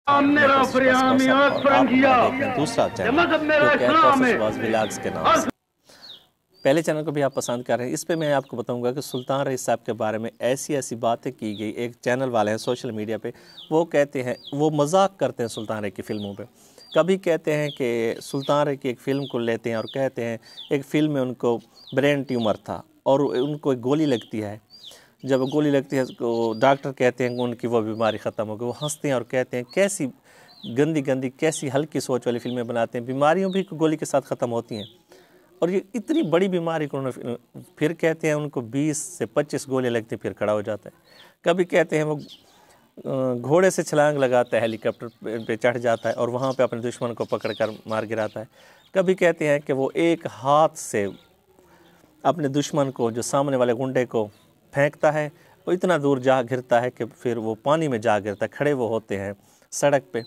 मेरा फरियाम याद फरंगिया दूसरा चैनल मजहब मेरा जो कि इस्लाम है। व्लॉग्स के नाम से। पहले चैनल को भी आप पसंद कर रहे हैं। इस पे मैं आपको बताऊंगा कि सुल्तान रईस साहब के बारे में ऐसी ऐसी बातें की गई। एक चैनल वाले हैं सोशल मीडिया पे, वो कहते हैं, वो मजाक करते हैं सुल्तान रईस की फ़िल्मों पे। कभी कहते हैं कि सुल्तान रईस की एक फ़िल्म को लेते हैं और कहते हैं एक फ़िल्म में उनको ब्रेन ट्यूमर था और उनको एक गोली लगती है। जब गोली लगती है तो डॉक्टर कहते हैं कि उनकी वो बीमारी ख़त्म हो गई। वो हंसते हैं और कहते हैं कैसी गंदी गंदी कैसी हल्की सोच वाली फ़िल्में बनाते हैं, बीमारियों भी गोली के साथ ख़त्म होती हैं। और ये इतनी बड़ी बीमारी को उन्होंने, फिर कहते हैं उनको 20 से 25 गोली लगती फिर खड़ा हो जाता है। कभी कहते हैं वो घोड़े से छलांग लगाता है, हेलीकॉप्टर पे चढ़ जाता है और वहाँ पे अपने दुश्मन को पकड़ कर मार गिराता है। कभी कहते हैं कि वो एक हाथ से अपने दुश्मन को, जो सामने वाले गुंडे को फेंकता है, वो इतना दूर जा गिरता है कि फिर वो पानी में जा गिरता है। खड़े वो होते हैं सड़क पे।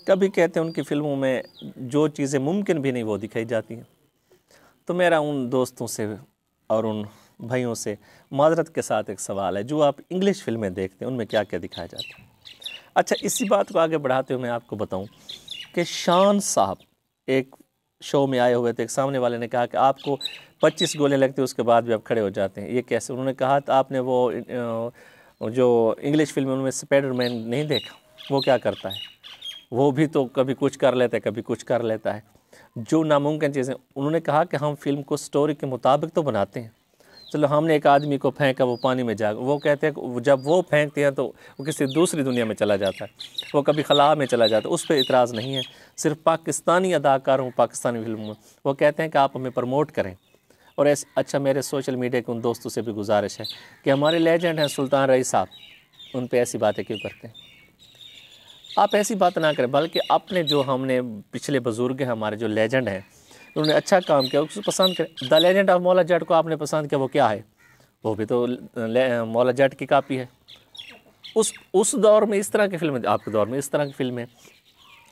कभी कहते हैं उनकी फ़िल्मों में जो चीज़ें मुमकिन भी नहीं वो दिखाई जाती हैं। तो मेरा उन दोस्तों से और उन भाइयों से माजरत के साथ एक सवाल है, जो आप इंग्लिश फ़िल्में देखते हैं उनमें क्या क्या दिखाया जाता है। अच्छा, इसी बात को आगे बढ़ाते हुए मैं आपको बताऊं कि शान साहब एक शो में आए हुए थे। एक सामने वाले ने कहा कि आपको 25 गोले लगती है उसके बाद भी आप खड़े हो जाते हैं, ये कैसे? उन्होंने कहा था आपने वो जो इंग्लिश फिल्म उनमें स्पाइडरमैन नहीं देखा? वो क्या करता है, वो भी तो कभी कुछ कर लेता है कभी कुछ कर लेता है, जो नामुमकिन चीज़ें। उन्होंने कहा कि हम फिल्म को स्टोरी के मुताबिक तो बनाते हैं। चलो हमने एक आदमी को फेंका, वो पानी में जा, वो कहते हैं जब वो फेंकते हैं तो वो किसी दूसरी दुनिया में चला जाता है, वो कभी खला में चला जाता है। उस पर इतराज़ नहीं है। सिर्फ पाकिस्तानी अदाकारों पाकिस्तानी फिल्मों में वो कहते हैं कि आप हमें प्रमोट करें। और ऐसे अच्छा, मेरे सोशल मीडिया के उन दोस्तों से भी गुजारिश है कि हमारे लेजेंड हैं सुल्तान रईस साहब, उन पर ऐसी बातें क्यों करते हैं? आप ऐसी बात ना करें, बल्कि अपने जो हमने पिछले बुज़ुर्ग हैं, हमारे जो लेजेंड हैं, उन्होंने अच्छा काम किया, उसको पसंद करें। The legend of Maula Jatt को आपने पसंद किया, वो क्या है? वो भी तो मौला जट की कापी है। उस दौर में इस तरह की फिल्में, आपके दौर में इस तरह की फिल्में।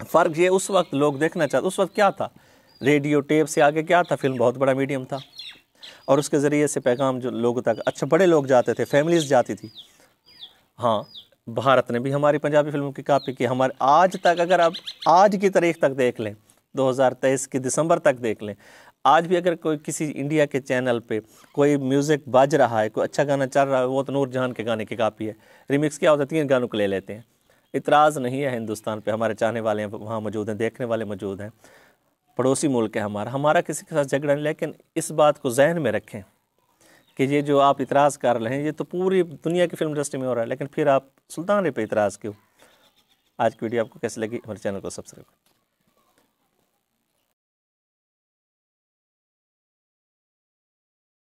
फ़र्क ये, उस वक्त लोग देखना चाहते, उस वक्त क्या था, रेडियो टेप से आगे क्या था, फिल्म बहुत बड़ा मीडियम था और उसके ज़रिए से पैगाम जो लोगों तक, अच्छा बड़े लोग जाते थे, फैमिलीज़ जाती थी। हाँ, भारत ने भी हमारी पंजाबी फिल्मों की कापी की। हमारे आज तक, अगर आप आज की तारीख तक देख लें, 2023 की दिसंबर तक देख लें, आज भी अगर कोई किसी इंडिया के चैनल पे कोई म्यूज़िक बज रहा है, कोई अच्छा गाना चल रहा है, वो तो नूर जहान के गाने की कापी है। रिमिक्स क्या होता है, 3 गानों को ले लेते हैं। इतराज़ नहीं है हिंदुस्तान पे, हमारे चाहने वाले हैं वहाँ मौजूद हैं, देखने वाले मौजूद हैं। पड़ोसी मुल्क है हमारा किसी के साथ झगड़ा नहीं। लेकिन इस बात को जहन में रखें कि ये जो आप इतराज़ कर रहे हैं, ये तो पूरी दुनिया की फिल्म इंडस्ट्री में हो रहा है, लेकिन फिर आप सुल्तान पे इतराज़ क्यों? आज की वीडियो आपको कैसी लगी? हमारे चैनल को सब्सक्राइब करें।